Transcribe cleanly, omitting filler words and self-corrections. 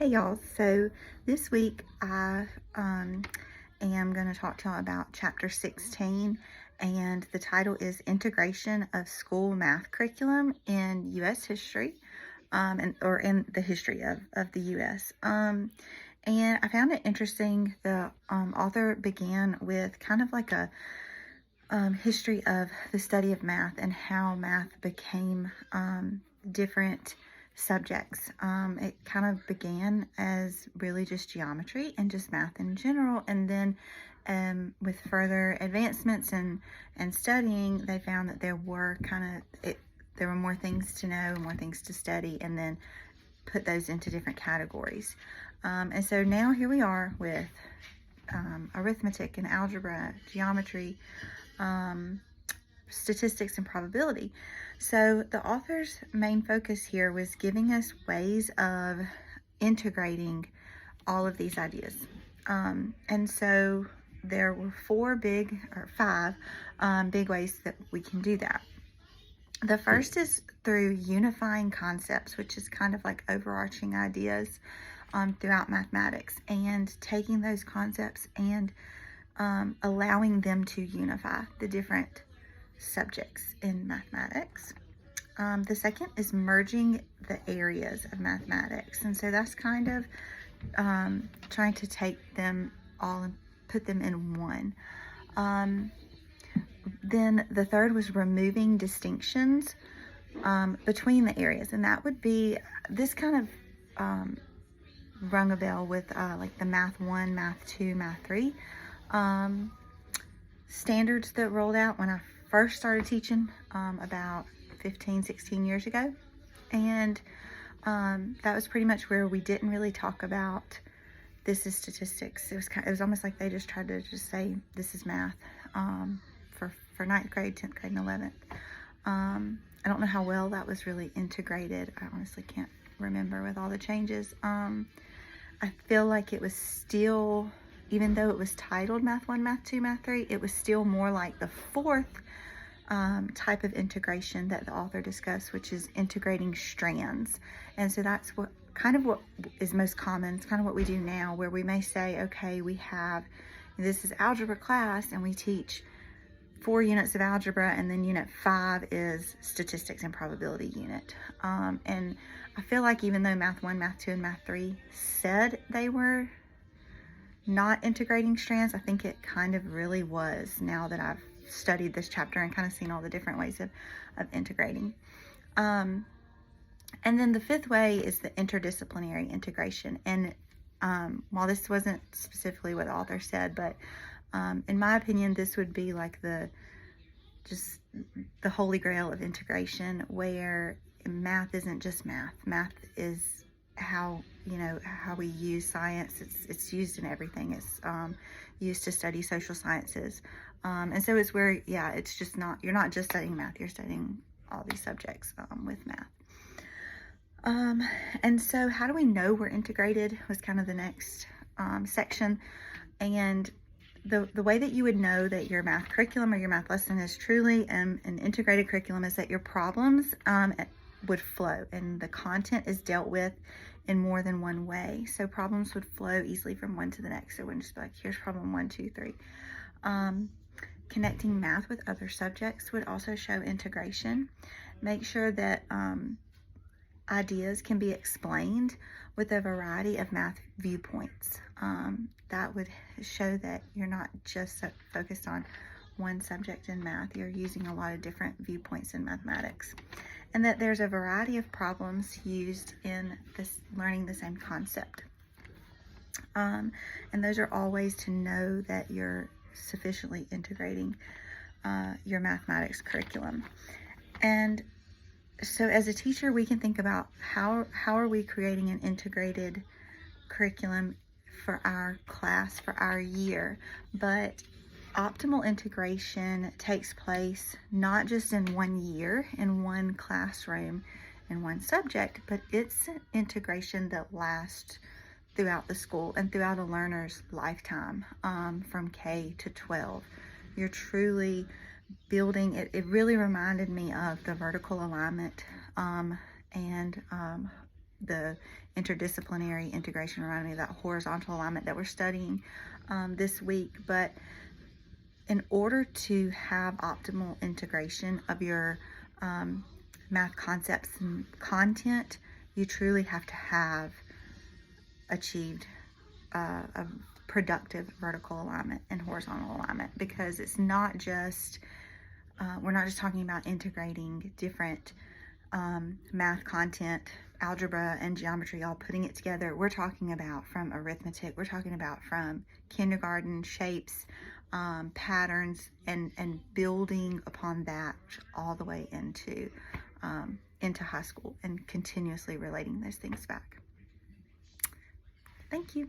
Hey y'all, so this week I am going to talk to y'all about chapter 16, and the title is Integration of School Math Curriculum in U.S. History, or in the history of the U.S. And I found it interesting. The author began with kind of like a history of the study of math and how math became different subjects. It kind of began as really just geometry and just math in general, and then with further advancements and studying, they found that there were more things to know, more things to study, and then put those into different categories. And so now here we are with arithmetic and algebra, geometry, statistics, and probability. So the author's main focus here was giving us ways of integrating all of these ideas. And so there were five big ways that we can do that. The first is through unifying concepts, which is kind of like overarching ideas throughout mathematics, and taking those concepts and allowing them to unify the different subjects in mathematics. The second is merging the areas of mathematics, and so that's kind of trying to take them all and put them in one. Then the third was removing distinctions between the areas, and that would be this kind of rung a bell with like the Math 1, Math 2, Math 3 standards that rolled out when I first started teaching about 16 years ago. And that was pretty much where we didn't really talk about this is statistics. It was almost like they just tried to just say this is math for 9th grade, 10th grade, and 11th. I don't know how well that was really integrated. I honestly can't remember with all the changes. I feel like it was still, even though it was titled Math 1, Math 2, Math 3, it was still more like the fourth type of integration that the author discussed, which is integrating strands. And so that's what is most common. It's kind of what we do now, where we may say, okay, this is algebra class, and we teach 4 units of algebra, and then unit 5 is statistics and probability unit. And I feel like even though Math 1, Math 2, and Math 3 said they were not integrating strands, I think it kind of really was, now that I've studied this chapter and kind of seen all the different ways of integrating. And then the fifth way is the interdisciplinary integration. And while this wasn't specifically what the author said, but in my opinion, this would be like the holy grail of integration, where math isn't just math. Math is how we use science. It's used in everything. It's used to study social sciences, and so it's where it's just not, you're not just studying math, you're studying all these subjects with math. And so how do we know we're integrated was kind of the next section. And the way that you would know that your math curriculum or your math lesson is truly an integrated curriculum is that your problems would flow, and the content is dealt with in more than one way. So problems would flow easily from one to the next. So it wouldn't just be like, here's problem 1, 2, 3. Connecting math with other subjects would also show integration. Make sure that ideas can be explained with a variety of math viewpoints. That would show that you're not just focused on one subject in math, you're using a lot of different viewpoints in mathematics. And that there's a variety of problems used in this learning the same concept. And those are all ways to know that you're sufficiently integrating your mathematics curriculum. And so as a teacher, we can think about how are we creating an integrated curriculum for our class, for our year. But optimal integration takes place not just in one year, in one classroom, in one subject, but it's an integration that lasts throughout the school and throughout a learner's lifetime, from K to 12. You're truly building it. It really reminded me of the vertical alignment and the interdisciplinary integration, reminding me of that horizontal alignment that we're studying this week. But in order to have optimal integration of your math concepts and content, you truly have to have achieved a productive vertical alignment and horizontal alignment, because it's not just we're not just talking about integrating different math content, algebra and geometry, all putting it together. We're talking about from arithmetic, we're talking about from kindergarten, shapes, patterns, and building upon that all the way into high school, and continuously relating those things back. Thank you.